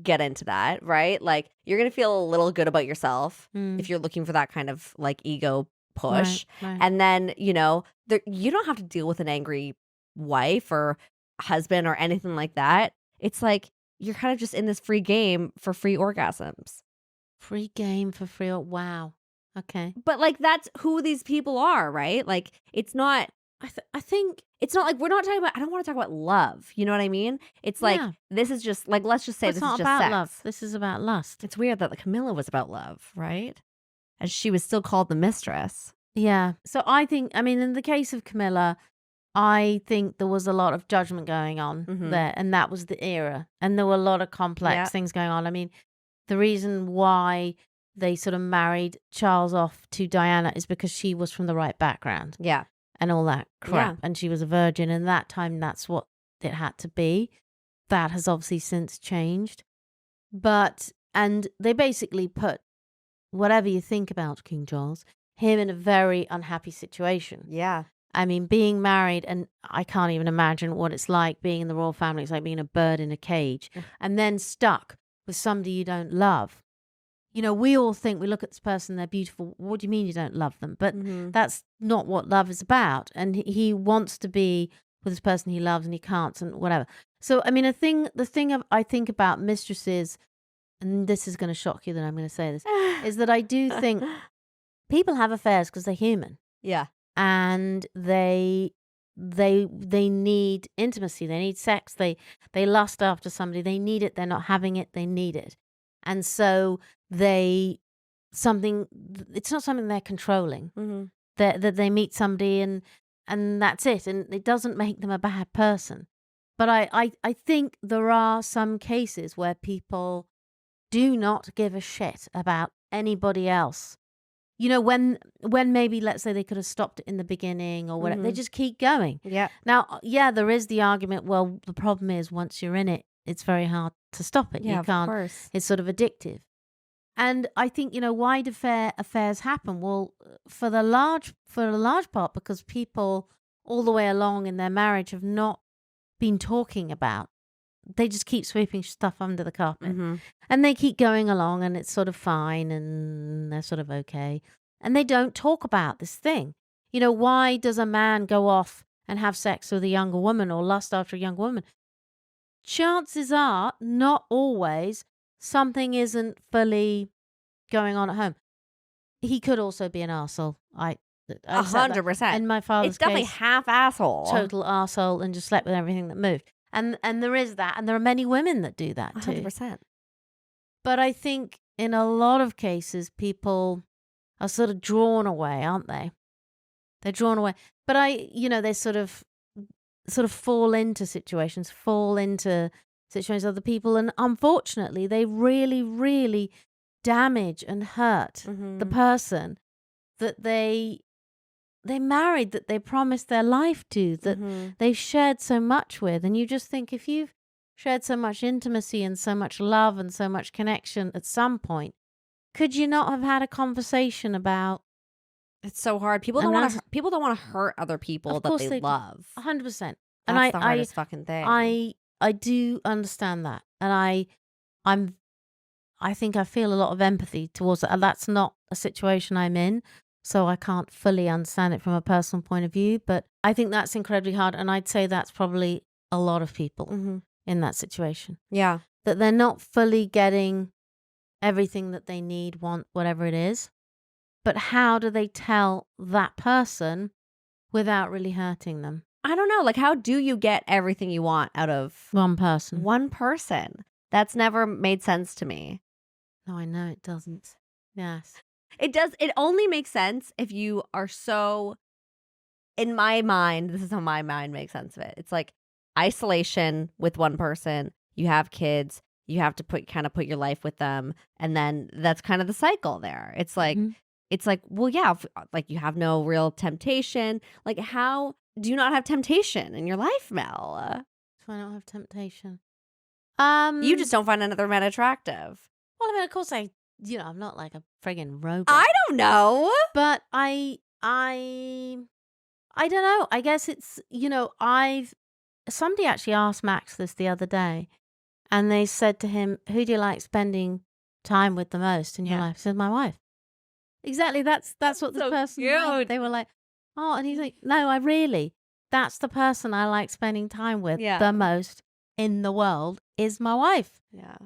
Speaker 3: get into that, right? Like, you're going to feel a little good about yourself if you're looking for that kind of like ego push.
Speaker 2: Right.
Speaker 3: And then, you know, you don't have to deal with an angry wife or husband or anything like that. It's like you're kind of just in this free game for free orgasms.
Speaker 2: Free game for free. Wow. Okay.
Speaker 3: But like, that's who these people are, right? Like, it's not
Speaker 2: I think
Speaker 3: It's not like we're not talking about. I don't want to talk about love. You know what I mean? It's like
Speaker 2: Yeah.
Speaker 3: this is just like let's just say
Speaker 2: it's
Speaker 3: this
Speaker 2: not
Speaker 3: is just
Speaker 2: about
Speaker 3: sex.
Speaker 2: love. This is about lust.
Speaker 3: It's weird that the Camilla was about love, right? And she was still called the mistress.
Speaker 2: Yeah. So I think, I mean, in the case of Camilla, I think there was a lot of judgment going on there, and that was the era. And there were a lot of complex things going on. I mean, the reason why they sort of married Charles off to Diana is because she was from the right background.
Speaker 3: Yeah.
Speaker 2: And all that crap.
Speaker 3: Yeah.
Speaker 2: And she was a virgin. And that time, that's what it had to be. That has obviously since changed. And they basically put, whatever you think about King Charles, him in a very unhappy situation.
Speaker 3: Yeah.
Speaker 2: I mean, being married, and I can't even imagine what it's like being in the royal family. It's like being a bird in a cage and then stuck with somebody you don't love. You know, we all think, we look at this person, they're beautiful. What do you mean you don't love them? But that's not what love is about. And he wants to be with this person he loves and he can't and whatever. So, I mean, the thing I think about Mistresses, and this is going to shock you that I'm going to say this, is that I do think people have affairs because they're human.
Speaker 3: Yeah.
Speaker 2: And they need intimacy, they need sex, they lust after somebody, they need it, they're not having it, they need it. And so it's not something they're controlling. That they meet somebody and that's it, and it doesn't make them a bad person. But I think there are some cases where people do not give a shit about anybody else. You know, when maybe, let's say, they could have stopped it in the beginning or whatever, they just keep going.
Speaker 3: Yeah.
Speaker 2: Now, yeah, there is the argument, well, the problem is once you're in it, it's very hard to stop it.
Speaker 3: Yeah,
Speaker 2: You can't.
Speaker 3: of course.
Speaker 2: It's sort of addictive. And I think, you know, why do affairs happen? Well, for a large part, because people all the way along in their marriage have not been talking about. They just keep sweeping stuff under the carpet. And they keep going along and it's sort of fine and they're sort of okay. And they don't talk about this thing. You know, why does a man go off and have sex with a younger woman or lust after a younger woman? Chances are, not always, something isn't fully going on at home. He could also be an arsehole. I
Speaker 3: 100%.
Speaker 2: In my father's
Speaker 3: It's definitely
Speaker 2: case,
Speaker 3: half asshole.
Speaker 2: total arsehole and just slept with everything that moved. And there is that. And there are many women that do that too.
Speaker 3: 100%.
Speaker 2: But I think in a lot of cases, people are sort of drawn away, aren't they? They're drawn away. But they sort of fall into situations of other people. And unfortunately, they really, really damage and hurt the person that they married, that they promised their life to, that they've shared so much with. And you just think, if you've shared so much intimacy and so much love and so much connection at some point, could you not have had a conversation about?
Speaker 3: It's so hard. People don't want to hurt other people that they love.
Speaker 2: 100%.
Speaker 3: That's the hardest fucking thing.
Speaker 2: I do understand that, and I think I feel a lot of empathy towards that. And that's not a situation I'm in, so I can't fully understand it from a personal point of view. But I think that's incredibly hard, and I'd say that's probably a lot of people in that situation.
Speaker 3: Yeah,
Speaker 2: that they're not fully getting everything that they need, want, whatever it is. But how do they tell that person without really hurting them?
Speaker 3: I don't know. Like, how do you get everything you want out of
Speaker 2: one person?
Speaker 3: One person. That's never made sense to me.
Speaker 2: No, I know it doesn't. Yes.
Speaker 3: It does. It only makes sense if you are so, in my mind, this is how my mind makes sense of it. It's like isolation with one person. You have kids. You have to put your life with them. And then that's kind of the cycle there. It's like, well, yeah, like you have no real temptation. Like, how do you not have temptation in your life, Mel?
Speaker 2: Do I not have temptation?
Speaker 3: You just don't find another man attractive.
Speaker 2: Well, I mean, of course I'm not like a friggin' robot.
Speaker 3: I don't know.
Speaker 2: But I don't know. I guess it's, somebody actually asked Max this the other day, and they said to him, who do you like spending time with the most in your life? He said, my wife. Exactly. That's what the person said. They were like, oh, and he's like, no, that's the person I like spending time with the most in the world is my wife.
Speaker 3: Yeah.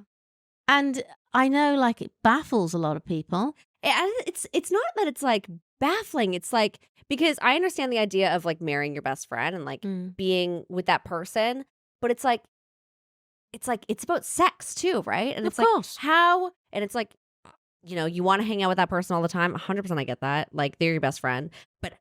Speaker 2: And I know, like, it baffles a lot of people.
Speaker 1: It's not that it's like baffling. It's like, because I understand the idea of like marrying your best friend and like being with that person, but it's about sex too, right? And
Speaker 2: Of
Speaker 1: it's like
Speaker 2: course.
Speaker 1: how, and it's like, you want to hang out with that person all the time. 100% I get that. Like, they're your best friend, but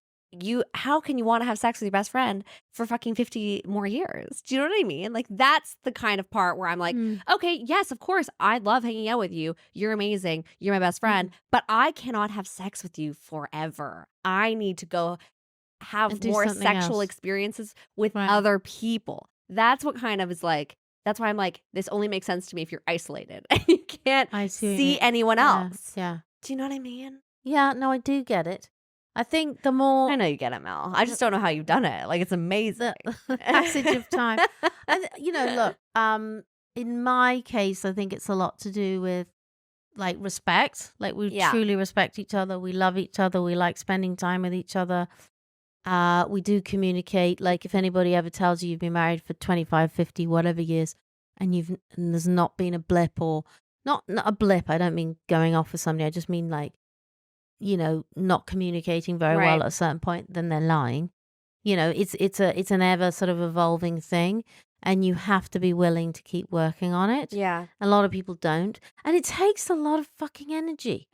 Speaker 1: how can you want to have sex with your best friend for fucking 50 more years? Do you know what I mean? Like, that's the kind of part where I'm like, okay, yes, of course, I love hanging out with you. You're amazing. You're my best friend, but I cannot have sex with you forever. I need to go have
Speaker 2: And do
Speaker 1: more
Speaker 2: something
Speaker 1: sexual
Speaker 2: else.
Speaker 1: experiences with
Speaker 2: Right.
Speaker 1: other people. That's what kind of is like, that's why I'm like, this only makes sense to me if you're isolated and you can't
Speaker 2: I see what you
Speaker 1: see
Speaker 2: mean.
Speaker 1: anyone
Speaker 2: Yeah,
Speaker 1: else.
Speaker 2: Yeah.
Speaker 1: Do you know what I mean?
Speaker 2: Yeah, no, I do get it. I think the more
Speaker 1: I know you get it, Mel. I just don't know how you've done it. Like, it's amazing.
Speaker 2: the passage of time. And look, in my case, I think it's a lot to do with like respect. Like, we
Speaker 1: Yeah.
Speaker 2: truly respect each other. We love each other. We like spending time with each other. We do communicate. Like, if anybody ever tells you you've been married for 25, 50, whatever years, and there's not been a blip, or not a blip, I don't mean going off with somebody. I just mean like, not communicating very well
Speaker 1: Right.
Speaker 2: at a certain point, then they're lying. It's an ever sort of evolving thing, and you have to be willing to keep working on it.
Speaker 1: Yeah.
Speaker 2: A lot of people don't, and it takes a lot of fucking energy,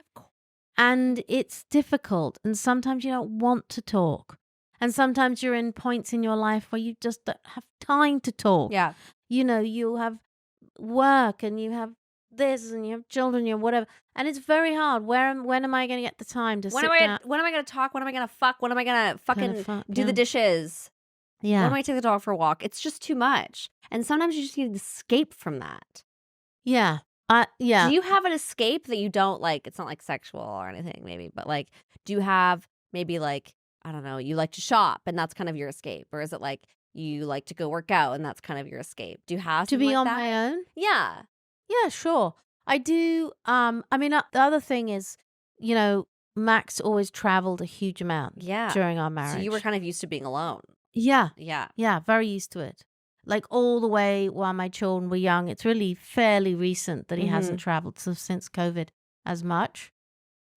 Speaker 2: and it's difficult, and sometimes you don't want to talk, and sometimes you're in points in your life where you just don't have time to talk.
Speaker 1: Yeah.
Speaker 2: You have work, and you have this, and you have children, you have whatever, and it's very hard. When am I going to get the time to
Speaker 1: When
Speaker 2: sit
Speaker 1: am
Speaker 2: down?
Speaker 1: I going to talk? When am I going to fuck? When am I going to fucking do
Speaker 2: yeah.
Speaker 1: the dishes? When
Speaker 2: Yeah,
Speaker 1: am I take the dog for a walk? It's just too much. And sometimes you just need to escape from that.
Speaker 2: yeah,
Speaker 1: Do you have an escape that you don't like? It's not like sexual or anything, maybe, but like, do you have maybe like, I don't know, you like to shop and that's kind of your escape? Or is it like you like to go work out and that's kind of your escape? Do you have
Speaker 2: to
Speaker 1: something
Speaker 2: be
Speaker 1: like
Speaker 2: on
Speaker 1: that?
Speaker 2: my own?
Speaker 1: Yeah.
Speaker 2: Yeah, sure. I do. I mean, the other thing is, Max always traveled a huge amount
Speaker 1: Yeah.
Speaker 2: during our marriage.
Speaker 1: So you were kind of used to being alone.
Speaker 2: Yeah,
Speaker 1: Yeah.
Speaker 2: very used to it. Like, all the way while my children were young. It's really fairly recent that he hasn't traveled since COVID as much.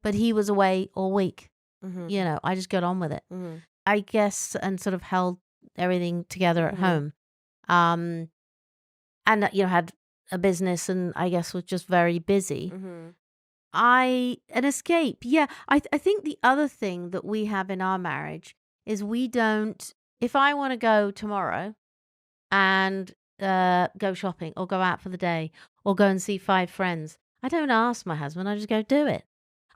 Speaker 2: But he was away all week.
Speaker 1: Mm-hmm.
Speaker 2: I just got on with it,
Speaker 1: Mm-hmm.
Speaker 2: I guess, and sort of held everything together at
Speaker 1: Mhm.
Speaker 2: home. And had a business, and I guess was just very busy.
Speaker 1: Mm-hmm.
Speaker 2: An escape. Yeah. I think the other thing that we have in our marriage is we don't, if I want to go tomorrow and go shopping or go out for the day or go and see 5 friends, I don't ask my husband. I just go do it.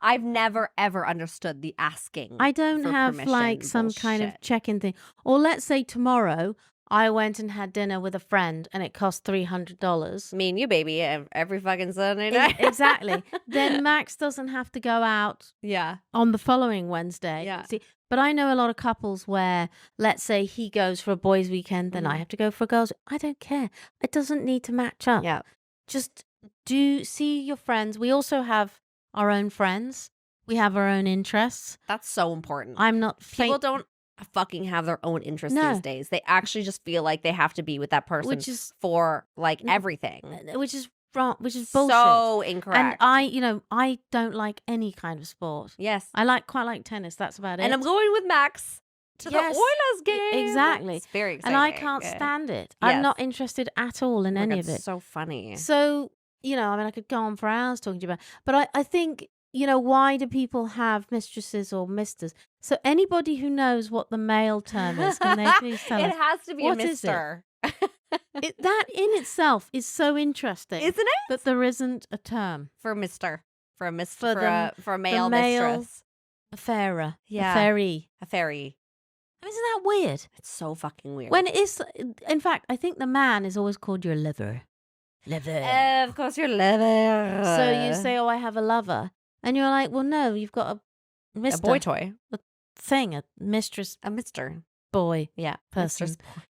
Speaker 1: I've never, ever understood the asking.
Speaker 2: I don't
Speaker 1: for
Speaker 2: have
Speaker 1: permission
Speaker 2: like some kind of
Speaker 1: bullshit.
Speaker 2: check-in thing. Or let's say tomorrow I went and had dinner with a friend and it cost $300.
Speaker 1: Me and you, baby, every fucking Sunday night.
Speaker 2: Exactly. Then Max doesn't have to go out
Speaker 1: Yeah.
Speaker 2: on the following Wednesday.
Speaker 1: Yeah.
Speaker 2: See, but I know a lot of couples where, let's say he goes for a boys' weekend, then I have to go for a girls'. I don't care. It doesn't need to match up.
Speaker 1: Yeah.
Speaker 2: Just see your friends. We also have our own friends. We have our own interests.
Speaker 1: That's so important.
Speaker 2: I'm not
Speaker 1: People don't fucking have their own interests
Speaker 2: No.
Speaker 1: these days. They actually just feel like they have to be with that person
Speaker 2: Which is
Speaker 1: for like everything.
Speaker 2: which is wrong, which is bullshit.
Speaker 1: So incorrect.
Speaker 2: And I don't like any kind of sport.
Speaker 1: Yes.
Speaker 2: I quite like tennis. That's about it.
Speaker 1: And I'm going with Max to
Speaker 2: Yes,
Speaker 1: the Oilers game.
Speaker 2: exactly.
Speaker 1: It's very exciting.
Speaker 2: And I can't stand it. I'm
Speaker 1: Yes.
Speaker 2: not interested at all in
Speaker 1: Oh my
Speaker 2: any
Speaker 1: God,
Speaker 2: of it.
Speaker 1: so funny.
Speaker 2: So, I mean, I could go on for hours talking to you about, but I think, why do people have mistresses or misters? So anybody who knows what the male term is, can they please tell
Speaker 1: it
Speaker 2: us?
Speaker 1: has to be
Speaker 2: What
Speaker 1: a
Speaker 2: is it?
Speaker 1: mister.
Speaker 2: That in itself is so interesting.
Speaker 1: Isn't it?
Speaker 2: That there isn't a term.
Speaker 1: For a mister. For a mister.
Speaker 2: For
Speaker 1: For a male
Speaker 2: male-
Speaker 1: mistress.
Speaker 2: A fairer.
Speaker 1: Yeah.
Speaker 2: A fairy.
Speaker 1: A fairy.
Speaker 2: Isn't that weird?
Speaker 1: It's so fucking weird.
Speaker 2: When it is, in fact, I think the man is always called your liver. Liver.
Speaker 1: Of course, you're liver.
Speaker 2: So you say, "Oh, I have a lover," and you're like, "Well, no, you've got a
Speaker 1: a
Speaker 2: mister
Speaker 1: boy toy.
Speaker 2: thing, a mistress
Speaker 1: A mister.
Speaker 2: boy
Speaker 1: Yeah.
Speaker 2: person."
Speaker 1: mistress.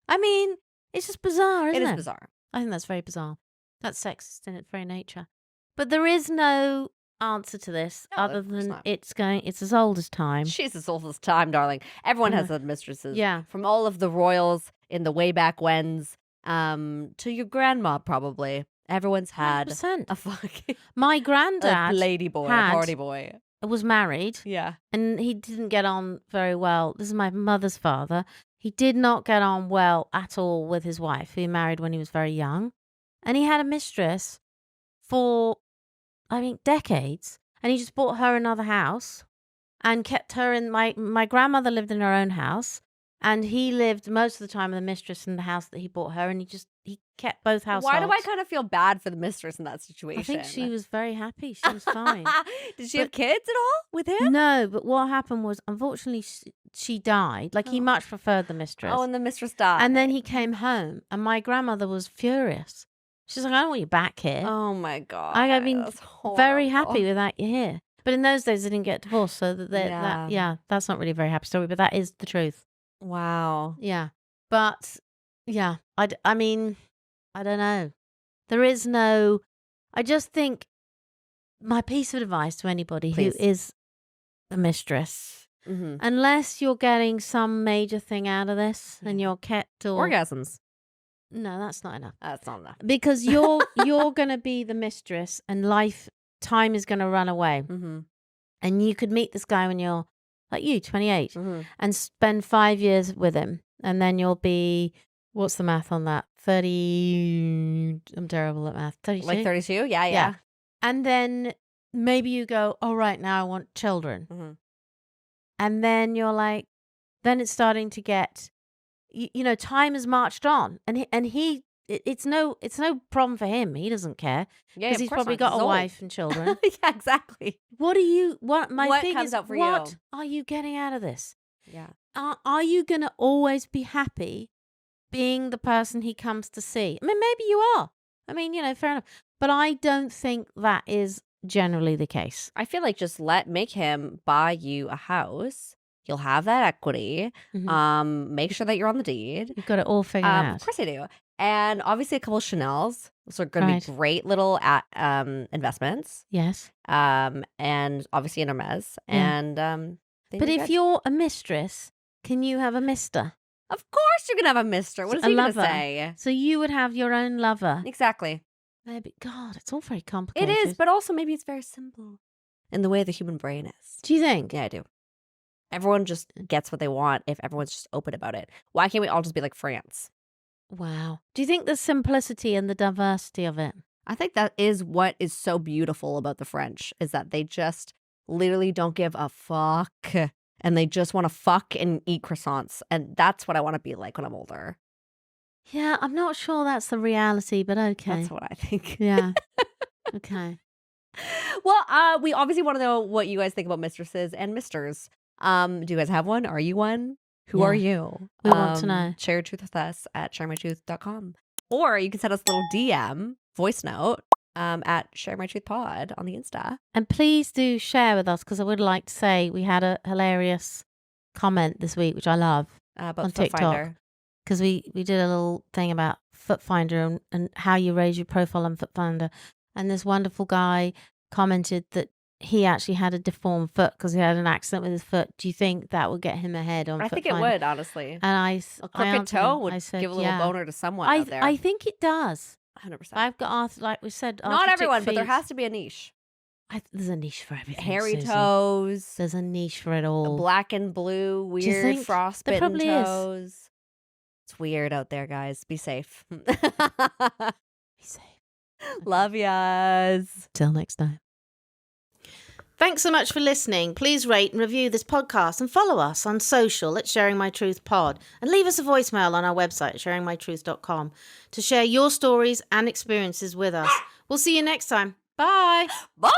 Speaker 2: I mean, it's just bizarre, isn't
Speaker 1: It
Speaker 2: it?
Speaker 1: is bizarre.
Speaker 2: I think that's very bizarre. That's sexist in its very nature. But there is no answer to this
Speaker 1: No,
Speaker 2: other
Speaker 1: of course
Speaker 2: than
Speaker 1: not.
Speaker 2: it's as old as time.
Speaker 1: She's as old as time, darling. Everyone
Speaker 2: Yeah.
Speaker 1: has had mistresses.
Speaker 2: Yeah.
Speaker 1: From all of the royals in the way back whens, to your grandma, probably. Everyone's had
Speaker 2: 100%.
Speaker 1: a fucking
Speaker 2: My
Speaker 1: a
Speaker 2: granddad
Speaker 1: lady boy,
Speaker 2: had-
Speaker 1: a party boy.
Speaker 2: was married
Speaker 3: Yeah.
Speaker 2: and he didn't get on very well. This is my mother's father. He did not get on well at all with his wife, who he married when he was very young. And he had a mistress for, decades. And he just bought her another house and kept her in. My grandmother lived in her own house. And he lived most of the time with the mistress in the house that he bought her. And he kept both households.
Speaker 3: Why do I kind of feel bad for the mistress in that situation?
Speaker 2: I think she was very happy. She was fine.
Speaker 3: Did she have kids at all with him?
Speaker 2: No, but what happened was, unfortunately, she died. Like, he much preferred the mistress.
Speaker 3: Oh, and the mistress died.
Speaker 2: And then he came home, and my grandmother was furious. She's like, I don't want you back here.
Speaker 3: Oh, my God.
Speaker 2: I've been
Speaker 3: That's
Speaker 2: very
Speaker 3: horrible.
Speaker 2: happy with that you're here. But in those days, they didn't get divorced. So that's not really a very happy story, but that is the truth.
Speaker 3: Wow.
Speaker 2: Yeah. But, yeah, I mean, I don't know. There is no, I just think my piece of advice to anybody
Speaker 3: Please.
Speaker 2: who is a mistress,
Speaker 3: Mm-hmm.
Speaker 2: unless you're getting some major thing out of this and you're kept or...
Speaker 3: Orgasms.
Speaker 2: No, that's not enough.
Speaker 3: That's not enough.
Speaker 2: Because you're going to be the mistress and time is going to run away.
Speaker 3: Mm-hmm.
Speaker 2: And you could meet this guy when you're, like you, 28,
Speaker 3: Mm-hmm.
Speaker 2: and spend 5 years with him. And then you'll be, what's the math on that? 30, I'm terrible at math. 32?
Speaker 3: Like 32? Yeah, yeah.
Speaker 2: Yeah. And then maybe you go, oh, right, now I want children.
Speaker 3: Mm-hmm.
Speaker 2: And then you're like, then it's starting to get, time has marched on. And he it's no problem for him. He doesn't care.
Speaker 3: Yeah,
Speaker 2: Because
Speaker 3: of
Speaker 2: he's
Speaker 3: course
Speaker 2: probably
Speaker 3: not.
Speaker 2: got
Speaker 3: He's
Speaker 2: a
Speaker 3: old.
Speaker 2: wife and children.
Speaker 3: Yeah, exactly.
Speaker 2: What my
Speaker 3: What
Speaker 2: thing
Speaker 3: comes
Speaker 2: is,
Speaker 3: out for
Speaker 2: what
Speaker 3: you?
Speaker 2: are you getting out of this?
Speaker 3: Yeah.
Speaker 2: Are you going to always be happy being the person he comes to see? I mean, maybe you are. I mean, fair enough. But I don't think that is generally the case.
Speaker 3: I feel like just make him buy you a house. You'll have that equity.
Speaker 2: Mhm.
Speaker 3: Make sure that you're on the deed.
Speaker 2: You've got it all figured out.
Speaker 3: Of course I do. And obviously a couple of Chanel's. Those are going to be
Speaker 2: Right.
Speaker 3: great little investments.
Speaker 2: Yes.
Speaker 3: And obviously an Hermes.
Speaker 2: Yeah.
Speaker 3: And then
Speaker 2: But
Speaker 3: you're
Speaker 2: if
Speaker 3: good.
Speaker 2: you're a mistress, can you have a mister?
Speaker 3: Of course you're going to have a mister. What is
Speaker 2: A
Speaker 3: he going to
Speaker 2: lover.
Speaker 3: say?
Speaker 2: So you would have your own lover.
Speaker 3: Exactly.
Speaker 2: Maybe. God, it's all very
Speaker 3: It
Speaker 2: complicated.
Speaker 3: is, but also maybe it's very simple in the way the human brain is.
Speaker 2: Do you think?
Speaker 3: Yeah, I do. Everyone just gets what they want if everyone's just open about it. Why can't we all just be like France?
Speaker 2: Wow. Do you think the simplicity and the diversity of it?
Speaker 3: I think that is what is so beautiful about the French, is that they just literally don't give a fuck. And they just want to fuck and eat croissants. And that's what I want to be like when I'm older.
Speaker 2: Yeah, I'm not sure that's the reality, but okay.
Speaker 3: That's what I think.
Speaker 2: Yeah. Okay.
Speaker 3: Well, we obviously want to know what you guys think about mistresses and misters. Do you guys have one? Are you one? Who
Speaker 2: Yeah.
Speaker 3: are you?
Speaker 2: We want to know.
Speaker 3: Share your truth with us at sharemytruth.com. Or you can send us a little DM, voice note, at sharemytruthpod on the Insta.
Speaker 2: And please do share with us, because I would like to say we had a hilarious comment this week, which I love,
Speaker 3: About
Speaker 2: on
Speaker 3: Foot
Speaker 2: TikTok.
Speaker 3: Finder.
Speaker 2: because we did a little thing about Foot Finder and how you raise your profile on Foot Finder. And this wonderful guy commented that he actually had a deformed foot because he had an accident with his foot. Do you think that would get him ahead on
Speaker 3: I
Speaker 2: Foot
Speaker 3: think it
Speaker 2: Finder?
Speaker 3: would, honestly.
Speaker 2: And I
Speaker 3: A crooked
Speaker 2: answered
Speaker 3: toe
Speaker 2: him.
Speaker 3: would
Speaker 2: I said,
Speaker 3: give a little
Speaker 2: yeah.
Speaker 3: boner to someone out there.
Speaker 2: I think it does.
Speaker 3: 100%.
Speaker 2: I've got, like we said,
Speaker 3: Not
Speaker 2: arthritic
Speaker 3: everyone, but there
Speaker 2: feet.
Speaker 3: has to be a niche.
Speaker 2: There's a niche for everything.
Speaker 3: Hairy
Speaker 2: Susie.
Speaker 3: toes,
Speaker 2: There's a niche for it all.
Speaker 3: black and blue,
Speaker 2: you
Speaker 3: weird
Speaker 2: think? There
Speaker 3: frostbitten
Speaker 2: probably is.
Speaker 3: toes. It's weird out there, guys. Be safe.
Speaker 2: Be safe.
Speaker 3: Love yas.
Speaker 2: Till next time. Thanks so much for listening. Please rate and review this podcast and follow us on social at Sharing My Truth Pod, and leave us a voicemail on our website, sharingmytruth.com, to share your stories and experiences with us. We'll see you next time. Bye.
Speaker 3: Bye.